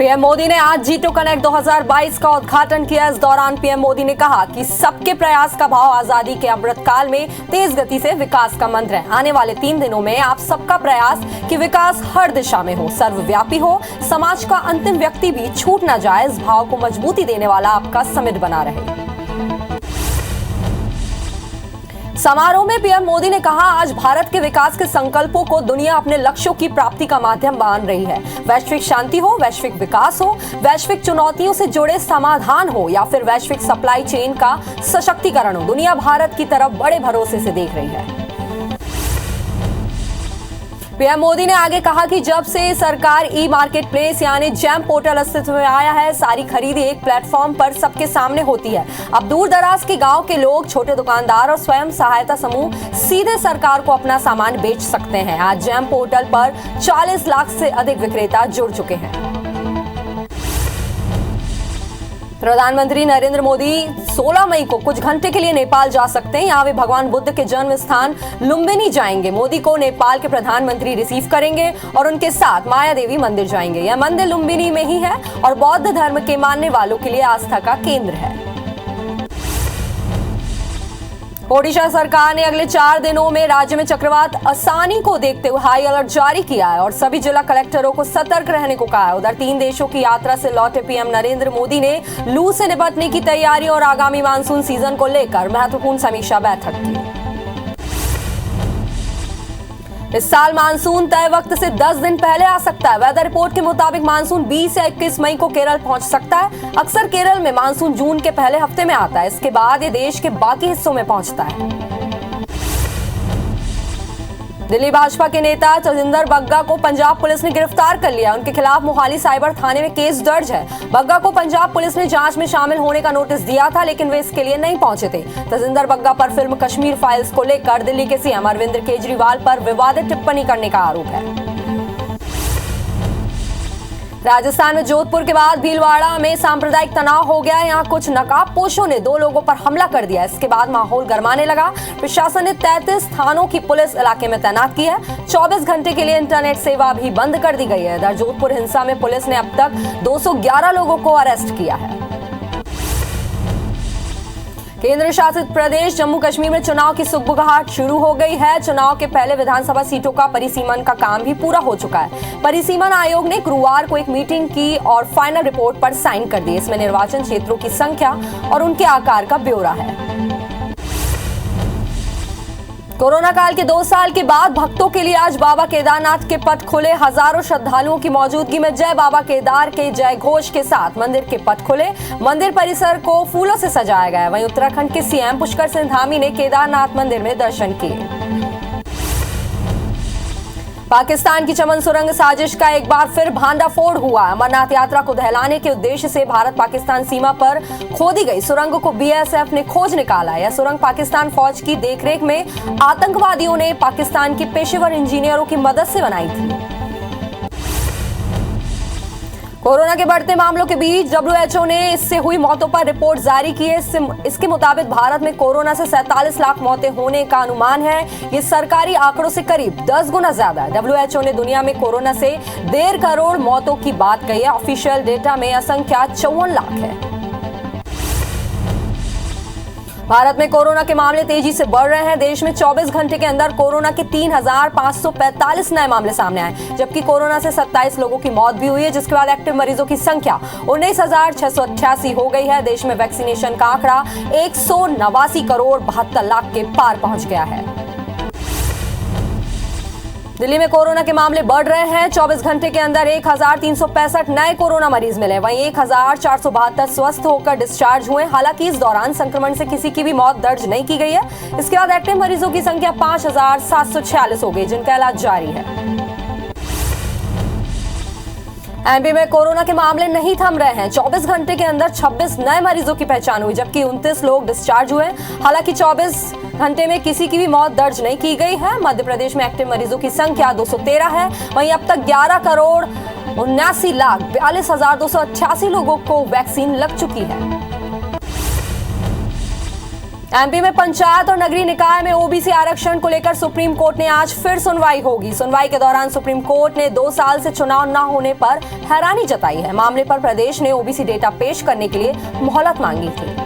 PM Modi ने आज G2 connect 2022 का उद्घाटन किया। इस दौरान पीएम मोदी ने कहा कि सबके प्रयास का भाव आजादी के अमृत काल में तेज गति से विकास का मंत्र है। आने वाले 3 दिनों में आप सबका प्रयास कि विकास हर दिशा में हो, सर्वव्यापी हो, समाज का अंतिम व्यक्ति भी छूट न जाए, इस भाव को मजबूती देने वाला आपका समिट बना रहे। समारोह में पीएम मोदी ने कहा, आज भारत के विकास के संकल्पों को दुनिया अपने लक्ष्यों की प्राप्ति का माध्यम मान रही है। वैश्विक शांति हो, वैश्विक विकास हो, वैश्विक चुनौतियों से जुड़े समाधान हो या फिर वैश्विक सप्लाई चेन का सशक्तिकरण हो, दुनिया भारत की तरफ बड़े भरोसे से देख रही है। पीएम मोदी ने आगे कहा कि जब से सरकार ई मार्केट प्लेस यानी जैम पोर्टल अस्तित्व में आया है, सारी खरीदी एक प्लेटफॉर्म पर सबके सामने होती है। अब दूर दराज के गांव के लोग, छोटे दुकानदार और स्वयं सहायता समूह सीधे सरकार को अपना सामान बेच सकते हैं। आज जैम पोर्टल पर 40 लाख से अधिक विक्रेता जुड़ चुके हैं। प्रधानमंत्री नरेंद्र मोदी 16 मई को कुछ घंटे के लिए नेपाल जा सकते हैं। यहाँ वे भगवान बुद्ध के जन्म स्थान लुम्बिनी जाएंगे। मोदी को नेपाल के प्रधानमंत्री रिसीव करेंगे और उनके साथ माया देवी मंदिर जाएंगे। यह मंदिर लुम्बिनी में ही है और बौद्ध धर्म के मानने वालों के लिए आस्था का केंद्र है। ओडिशा सरकार ने अगले 4 दिनों में राज्य में चक्रवात असानी को देखते हुए हाई अलर्ट जारी किया है और सभी जिला कलेक्टरों को सतर्क रहने को कहा है। उधर 3 देशों की यात्रा से लौटे पीएम नरेंद्र मोदी ने लू से निपटने की तैयारी और आगामी मानसून सीजन को लेकर महत्वपूर्ण समीक्षा बैठक की। इस साल मानसून तय वक्त से 10 दिन पहले आ सकता है। वेदर रिपोर्ट के मुताबिक मानसून 20 या 21 मई को केरल पहुंच सकता है। अक्सर केरल में मानसून जून के पहले हफ्ते में आता है। इसके बाद ये देश के बाकी हिस्सों में पहुंचता है। दिल्ली भाजपा के नेता तजिंदर बग्गा को पंजाब पुलिस ने गिरफ्तार कर लिया। उनके खिलाफ मोहाली साइबर थाने में केस दर्ज है। बग्गा को पंजाब पुलिस ने जांच में शामिल होने का नोटिस दिया था, लेकिन वे इसके लिए नहीं पहुंचे थे। तजिंदर बग्गा पर फिल्म कश्मीर फाइल्स को लेकर दिल्ली के सीएम अरविंद केजरीवाल पर विवादित टिप्पणी करने का आरोप है। राजस्थान में जोधपुर के बाद भीलवाड़ा में सांप्रदायिक तनाव हो गया। यहाँ कुछ नकाबपोशों ने 2 लोगों पर हमला कर दिया। इसके बाद माहौल गरमाने लगा। प्रशासन ने 33 थानों की पुलिस इलाके में तैनात की है। 24 घंटे के लिए इंटरनेट सेवा भी बंद कर दी गई है। इधर जोधपुर हिंसा में पुलिस ने अब तक 211 लोगों को अरेस्ट किया है। केंद्र शासित प्रदेश जम्मू कश्मीर में चुनाव की सुगबुगाहट शुरू हो गई है। चुनाव के पहले विधानसभा सीटों का परिसीमन का काम भी पूरा हो चुका है। परिसीमन आयोग ने गुरुवार को एक मीटिंग की और फाइनल रिपोर्ट पर साइन कर दिए। इसमें निर्वाचन क्षेत्रों की संख्या और उनके आकार का ब्यौरा है। कोरोना काल के 2 साल के बाद भक्तों के लिए आज बाबा केदारनाथ के पट खुले। हजारों श्रद्धालुओं की मौजूदगी में जय बाबा केदार के जय घोष के साथ मंदिर के पट खुले। मंदिर परिसर को फूलों से सजाया गया। वहीं उत्तराखंड के सीएम पुष्कर सिंह धामी ने केदारनाथ मंदिर में दर्शन किए। पाकिस्तान की चमन सुरंग साजिश का एक बार फिर भांडाफोड़ हुआ। अमरनाथ यात्रा को दहलाने के उद्देश्य से भारत पाकिस्तान सीमा पर खोदी गई सुरंग को बीएसएफ ने खोज निकाला। यह सुरंग पाकिस्तान फौज की देखरेख में आतंकवादियों ने पाकिस्तान के पेशेवर इंजीनियरों की मदद से बनाई थी। कोरोना के बढ़ते मामलों के बीच डब्ल्यूएचओ ने इससे हुई मौतों पर रिपोर्ट जारी की है। इसके मुताबिक भारत में कोरोना से 47 लाख मौतें होने का अनुमान है। ये सरकारी आंकड़ों से करीब 10 गुना ज्यादा है। डब्ल्यूएचओ ने दुनिया में कोरोना से 1.5 करोड़ मौतों की बात कही है। ऑफिशियल डेटा में यह संख्या 54 लाख है। भारत में कोरोना के मामले तेजी से बढ़ रहे हैं। देश में 24 घंटे के अंदर कोरोना के 3,545 नए मामले सामने आए, जबकि कोरोना से 27 लोगों की मौत भी हुई है, जिसके बाद एक्टिव मरीजों की संख्या 19,688 हो गई है। देश में वैक्सीनेशन का आंकड़ा 189 करोड़ 72 लाख के पार पहुंच गया है। दिल्ली में कोरोना के मामले बढ़ रहे हैं। 24 घंटे के अंदर 1,365 नए कोरोना मरीज मिले। वहीं 1,472 स्वस्थ होकर डिस्चार्ज हुए। हालांकि इस दौरान संक्रमण से किसी की भी मौत दर्ज नहीं की गई है। इसके बाद एक्टिव मरीजों की संख्या 5,746 हो गई, जिनका इलाज जारी है। एमपी में कोरोना के मामले नहीं थम रहे हैं। 24 घंटे के अंदर 26 नए मरीजों की पहचान हुई, जबकि 29 लोग डिस्चार्ज हुए। हालांकि 24 घंटे में किसी की भी मौत दर्ज नहीं की गई है। मध्य प्रदेश में एक्टिव मरीजों की संख्या 213 है। वहीं अब तक 11 करोड़ 79 लाख 42,288 लोगों को वैक्सीन लग चुकी है। एमपी में पंचायत और नगरीय निकाय में ओबीसी आरक्षण को लेकर सुप्रीम कोर्ट ने आज फिर सुनवाई होगी। सुनवाई के दौरान सुप्रीम कोर्ट ने 2 साल से चुनाव न होने पर हैरानी जताई है। मामले पर प्रदेश ने ओबीसी डेटा पेश करने के लिए मोहलत मांगी थी।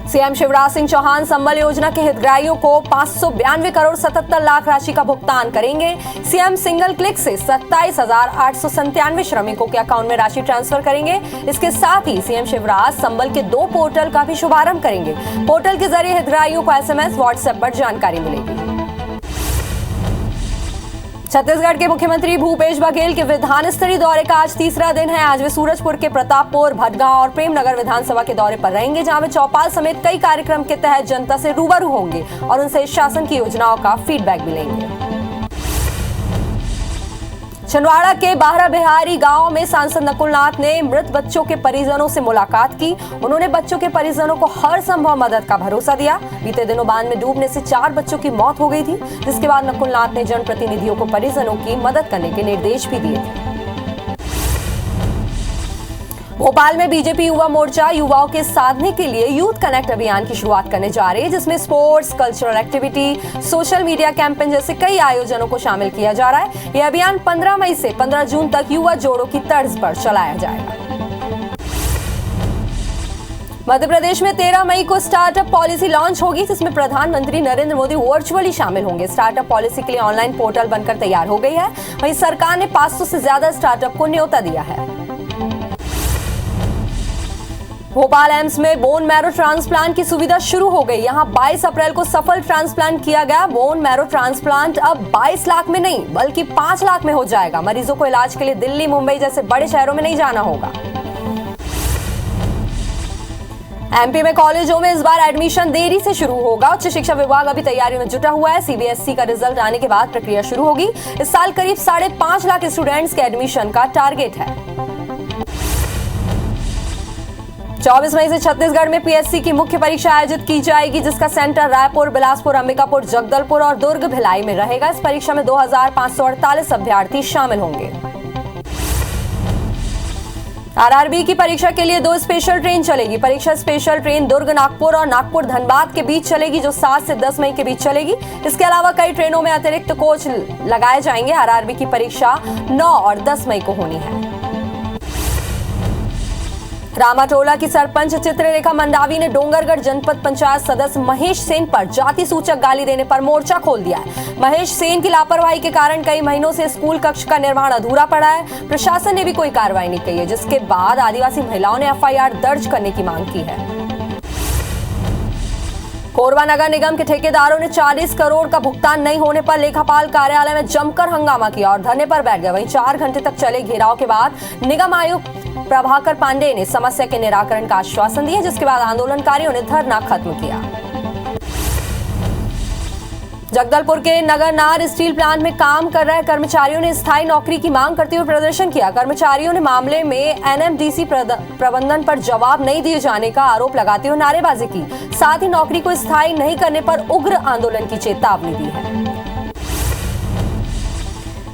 सीएम शिवराज सिंह चौहान संबल योजना के हितग्राहियों को 592 करोड़ 77 लाख राशि का भुगतान करेंगे। सीएम सिंगल क्लिक से 27,897 श्रमिकों के अकाउंट में राशि ट्रांसफर करेंगे। इसके साथ ही सीएम शिवराज संबल के 2 पोर्टल का भी शुभारंभ करेंगे। पोर्टल के जरिए हितग्राहियों को एसएमएस, व्हाट्सएप पर जानकारी मिलेगी। छत्तीसगढ़ के मुख्यमंत्री भूपेश बघेल के विधान स्तरीय दौरे का आज तीसरा दिन है। आज वे सूरजपुर के प्रतापपुर, भटगांव और प्रेमनगर विधानसभा के दौरे पर रहेंगे, जहां वे चौपाल समेत कई कार्यक्रम के तहत जनता से रूबरू होंगे और उनसे शासन की योजनाओं का फीडबैक भी लेंगे। छिंदवाड़ा के बाहरा बिहारी गांव में सांसद नकुल नाथ ने मृत बच्चों के परिजनों से मुलाकात की। उन्होंने बच्चों के परिजनों को हर संभव मदद का भरोसा दिया। बीते दिनों बांध में डूबने से 4 बच्चों की मौत हो गई थी, जिसके बाद नकुल नाथ ने जनप्रतिनिधियों को परिजनों की मदद करने के निर्देश भी दिए थे। भोपाल में बीजेपी युवा मोर्चा युवाओं के साधने के लिए यूथ कनेक्ट अभियान की शुरुआत करने जा रही है, जिसमें sports, cultural activity, social media campaign जैसे कई आयोजनों को शामिल किया जा रहा है। यह अभियान 15 मई से 15 जून तक युवा जोड़ों की तर्ज पर चलाया जाएगा। मध्य प्रदेश में 13 मई को स्टार्टअप पॉलिसी लॉन्च होगी, जिसमें प्रधानमंत्री नरेंद्र मोदी वर्चुअली शामिल होंगे। स्टार्टअप पॉलिसी के लिए ऑनलाइन पोर्टल बनकर तैयार हो गई है। वहीं सरकार ने 500 से ज्यादा स्टार्टअप को न्योता दिया है। भोपाल एम्स में बोन मैरो ट्रांसप्लांट की सुविधा शुरू हो गई। यहां 22 अप्रैल को सफल ट्रांसप्लांट किया गया। बोन मैरो ट्रांसप्लांट अब 22 लाख में नहीं बल्कि 5 लाख में हो जाएगा। मरीजों को इलाज के लिए दिल्ली, मुंबई जैसे बड़े शहरों में नहीं जाना होगा। एमपी में कॉलेजों में इस बार एडमिशन देरी से शुरू होगा। उच्च शिक्षा विभाग अभी तैयारियों में जुटा हुआ है। सीबीएसई का रिजल्ट आने के बाद प्रक्रिया शुरू होगी। इस साल करीब 5.5 लाख स्टूडेंट्स के एडमिशन का टारगेट है। 24 मई से छत्तीसगढ़ में पीएससी की मुख्य परीक्षा आयोजित की जाएगी, जिसका सेंटर रायपुर, बिलासपुर, अंबिकापुर, जगदलपुर और दुर्ग, भिलाई में रहेगा। इस परीक्षा में 2548 अभ्यर्थी शामिल होंगे। आरआरबी की परीक्षा के लिए 2 स्पेशल ट्रेन चलेगी। परीक्षा स्पेशल ट्रेन दुर्ग, नागपुर और नागपुर, धनबाद के बीच चलेगी, जो 7 से 10 मई के बीच चलेगी। इसके अलावा कई ट्रेनों में अतिरिक्त कोच लगाए जाएंगे। आरआरबी की परीक्षा 9 और 10 मई को होनी है। रामाटोला की सरपंच चित्ररेखा मंडावी ने डोंगरगढ़ जनपद पंचायत सदस्य महेश सेन पर जाति सूचक गाली देने पर मोर्चा खोल दिया है। महेश सेन की लापरवाही के कारण कई महीनों से स्कूल कक्ष का निर्माण अधूरा पड़ा है। प्रशासन ने भी कोई कार्रवाई नहीं की है, जिसके बाद आदिवासी महिलाओं ने एफआईआर दर्ज करने की मांग की है। कोरबा नगर निगम के ठेकेदारों ने 40 करोड़ का भुगतान नहीं होने पर लेखापाल कार्यालय में जमकर हंगामा किया और धरने पर बैठ गए। वहीं 4 घंटे तक चले घेराव के बाद निगम आयुक्त प्रभाकर पांडे ने समस्या के निराकरण का आश्वासन दिया, जिसके बाद आंदोलनकारियों ने धरना खत्म किया। जगदलपुर के नगरनार स्टील प्लांट में काम कर रहे कर्मचारियों ने स्थायी नौकरी की मांग करते हुए प्रदर्शन किया। कर्मचारियों ने मामले में एनएमडीसी प्रबंधन पर जवाब नहीं दिए जाने का आरोप लगाते हुए नारेबाजी की। साथ ही नौकरी को स्थायी नहीं करने पर उग्र आंदोलन की चेतावनी दी है।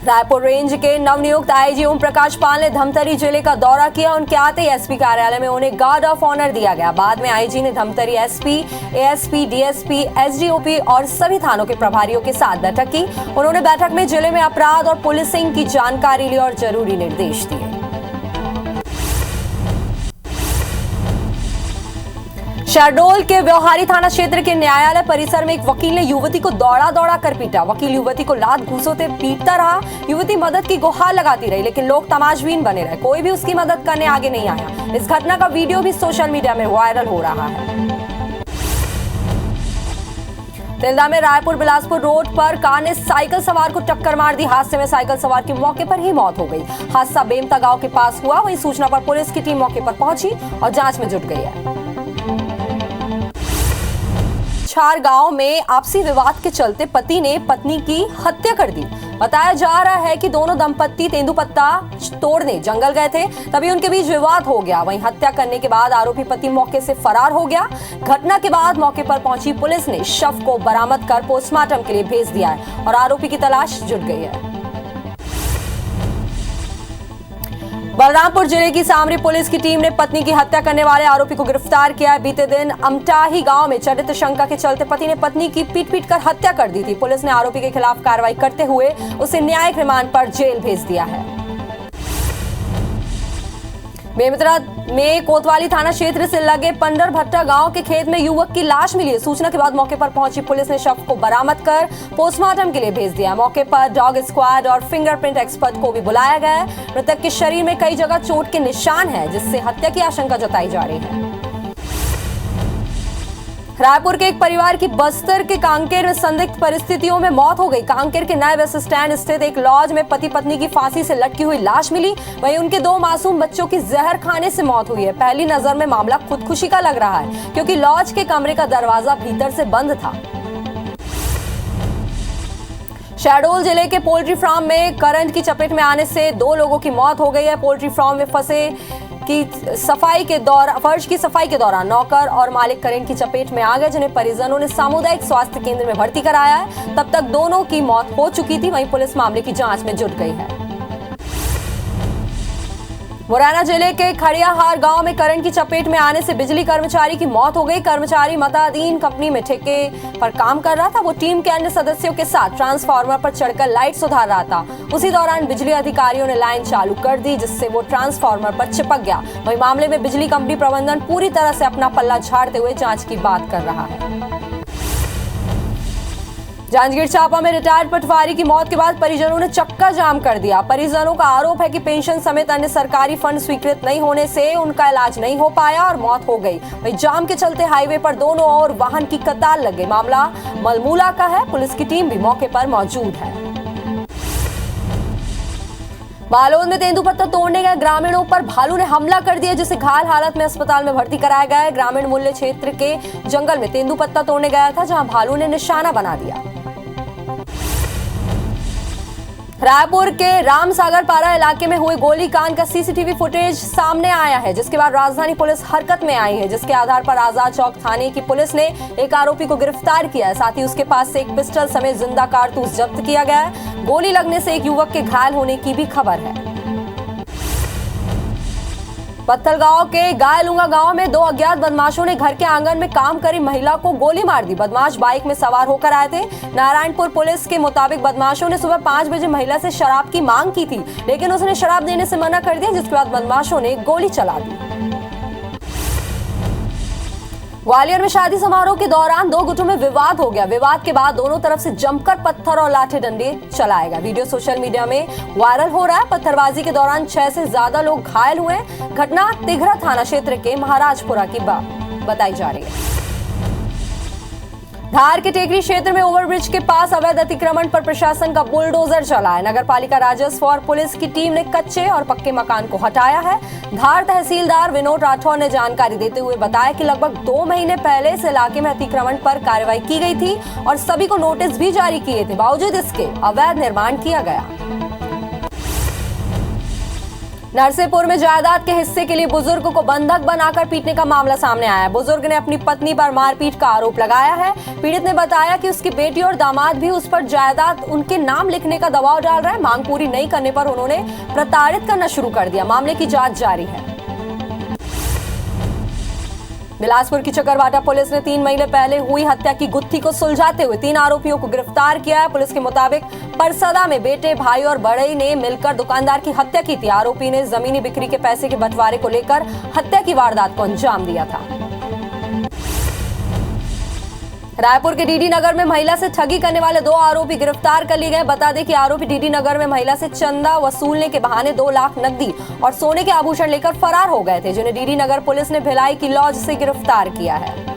रायपुर रेंज के नवनियुक्त आईजी ओम प्रकाश पाल ने धमतरी जिले का दौरा किया। उनके आते ही एसपी कार्यालय में उन्हें गार्ड ऑफ ऑनर दिया गया। बाद में आईजी ने Dhamtari SP, ASP, DSP, SDOP और सभी थानों के प्रभारियों के साथ बैठक की। उन्होंने बैठक में जिले में अपराध और पुलिसिंग की जानकारी ली और जरूरी निर्देश दिए। शहडोल के व्यवहारी थाना क्षेत्र के न्यायालय परिसर में एक वकील ने युवती को दौड़ा कर पीटा। वकील युवती को लात घूंसों से पीटता रहा। युवती मदद की गुहार लगाती रही, लेकिन लोग तमाशबीन बने रहे। कोई भी उसकी मदद करने आगे नहीं आया। इस घटना का वीडियो भी सोशल मीडिया में वायरल हो रहा है। तिल्दा में रायपुर बिलासपुर रोड पर कार ने साइकिल सवार को टक्कर मार दी। हादसे में साइकिल सवार की मौके पर ही मौत हो गई। हादसा बेमता गांव के पास हुआ। वहीं सूचना पर पुलिस की टीम मौके पर पहुंची और जांच में जुट गई है। छार गांव में आपसी विवाद के चलते पति ने पत्नी की हत्या कर दी। बताया जा रहा है कि दोनों दंपत्ति तेंदुपत्ता तोड़ने जंगल गए थे, तभी उनके बीच विवाद हो गया। वहीं हत्या करने के बाद आरोपी पति मौके से फरार हो गया। घटना के बाद मौके पर पहुंची पुलिस ने शव को बरामद कर पोस्टमार्टम के लिए भेज दिया है और आरोपी की तलाश जुट गई है। बलरामपुर जिले की सामरी पुलिस की टीम ने पत्नी की हत्या करने वाले आरोपी को गिरफ्तार किया है। बीते दिन अमटाही गांव में चरित्र शंका के चलते पति ने पत्नी की पीट कर हत्या कर दी थी। पुलिस ने आरोपी के खिलाफ कार्रवाई करते हुए उसे न्यायिक रिमांड पर जेल भेज दिया है। बेमेतरा में कोतवाली थाना क्षेत्र से लगे पंडर भट्टा गांव के खेत में युवक की लाश मिली है। सूचना के बाद मौके पर पहुंची पुलिस ने शव को बरामद कर पोस्टमार्टम के लिए भेज दिया। मौके पर डॉग स्क्वाड और फिंगरप्रिंट एक्सपर्ट को भी बुलाया गया है। मृतक के शरीर में कई जगह चोट के निशान हैं, जिससे हत्या की आशंका जताई जा रही है। रायपुर के एक परिवार की बस्तर के कांकेर में संदिग्ध परिस्थितियों में मौत हो गई। कांकेर के नए बस स्टैंड स्थित एक लॉज में पति पत्नी की फांसी से लटकी हुई लाश मिली। वहीं उनके 2 मासूम बच्चों की जहर खाने से मौत हुई है। पहली नजर में मामला खुदकुशी का लग रहा है, क्योंकि लॉज के कमरे का दरवाजा भीतर से बंद था। शहडोल जिले के पोल्ट्री फार्म में करंट की चपेट में आने से 2 लोगों की मौत हो गई है। पोल्ट्री फार्म में फर्श की सफाई के दौरान नौकर और मालिक करंट की चपेट में आ गए, जिन्हें परिजनों ने सामुदायिक स्वास्थ्य केंद्र में भर्ती कराया है। तब तक दोनों की मौत हो चुकी थी। वहीं पुलिस मामले की जांच में जुट गई है। मुरैना जिले के खड़ियाहार गांव में करंट की चपेट में आने से बिजली कर्मचारी की मौत हो गई। कर्मचारी मताधीन कंपनी में ठेके पर काम कर रहा था। वो टीम के अन्य सदस्यों के साथ ट्रांसफार्मर पर चढ़कर लाइट सुधार रहा था। उसी दौरान बिजली अधिकारियों ने लाइन चालू कर दी, जिससे वो ट्रांसफार्मर पर चिपक गया। वहीं मामले में बिजली कंपनी प्रबंधन पूरी तरह से अपना पल्ला झाड़ते हुए जांच की बात कर रहा है। जांजगीर चांपा में रिटायर्ड पटवारी की मौत के बाद परिजनों ने चक्का जाम कर दिया। परिजनों का आरोप है कि पेंशन समेत अन्य सरकारी फंड स्वीकृत नहीं होने से उनका इलाज नहीं हो पाया और मौत हो गई। वहीं जाम के चलते हाईवे पर दोनों ओर वाहन की कतार लग गई। मामला मलमूला का है। पुलिस की टीम भी मौके पर मौजूद है। बालोद में तेंदुपत्ता तोड़ने गए ग्रामीणों पर भालू ने हमला कर दिया, जिसे घायल हालत में अस्पताल में भर्ती कराया गया है। ग्रामीण मूल्य क्षेत्र के जंगल में तेंदुपत्ता तोड़ने गया था, जहां भालू ने निशाना बना दिया। रायपुर के रामसागर पारा इलाके में हुए गोलीकांड का सीसीटीवी फुटेज सामने आया है, जिसके बाद राजधानी पुलिस हरकत में आई है, जिसके आधार पर आजाद चौक थाने की पुलिस ने एक आरोपी को गिरफ्तार किया है। साथ ही उसके पास से एक पिस्टल समेत जिंदा कारतूस जब्त किया गया है। गोली लगने से एक युवक के घायल होने की भी खबर है। पत्थलगांव के गायलुंगा गांव में 2 अज्ञात बदमाशों ने घर के आंगन में काम करी महिला को गोली मार दी। बदमाश बाइक में सवार होकर आए थे। नारायणपुर पुलिस के मुताबिक बदमाशों ने सुबह 5 बजे महिला से शराब की मांग की थी, लेकिन उसने शराब देने से मना कर दिया, जिसके बाद बदमाशों ने गोली चला दी। ग्वालियर में शादी समारोह के दौरान 2 गुटों में विवाद हो गया। विवाद के बाद दोनों तरफ से जमकर पत्थर और लाठी डंडे चलाए गए। वीडियो सोशल मीडिया में वायरल हो रहा है। पत्थरबाजी के दौरान 6 से ज्यादा लोग घायल हुए। घटना तिघरा थाना क्षेत्र के महाराजपुरा की बताई जा रही है। धार के टेकरी क्षेत्र में ओवरब्रिज के पास अवैध अतिक्रमण पर प्रशासन का बुलडोजर चला है। नगरपालिका राजस्व और पुलिस की टीम ने कच्चे और पक्के मकान को हटाया है। धार तहसीलदार विनोद राठौर ने जानकारी देते हुए बताया कि लगभग 2 महीने पहले इस इलाके में अतिक्रमण पर कार्रवाई की गई थी और सभी को नोटिस भी जारी किए थे। बावजूद इसके अवैध निर्माण किया गया। नरसिंहपुर में जायदाद के हिस्से के लिए बुजुर्ग को बंधक बनाकर पीटने का मामला सामने आया है। बुजुर्ग ने अपनी पत्नी पर मारपीट का आरोप लगाया है। पीड़ित ने बताया कि उसकी बेटी और दामाद भी उस पर जायदाद उनके नाम लिखने का दबाव डाल रहा है। मांग पूरी नहीं करने पर उन्होंने प्रताड़ित करना शुरू कर दिया। मामले की जांच जारी है। बिलासपुर की चकरभाटा पुलिस ने 3 महीने पहले हुई हत्या की गुत्थी को सुलझाते हुए 3 आरोपियों को गिरफ्तार किया है। पुलिस के मुताबिक परसदा में बेटे, भाई और बड़े ने मिलकर दुकानदार की हत्या की थी। आरोपी ने जमीनी बिक्री के पैसे के बंटवारे को लेकर हत्या की वारदात को अंजाम दिया था। रायपुर के डीडी नगर में महिला से ठगी करने वाले 2 आरोपी गिरफ्तार कर लिए गए। बता दें कि आरोपी डीडी नगर में महिला से चंदा वसूलने के बहाने 2 लाख नकदी और सोने के आभूषण लेकर फरार हो गए थे, जिन्हें डीडी नगर पुलिस ने भिलाई की लॉज से गिरफ्तार किया है।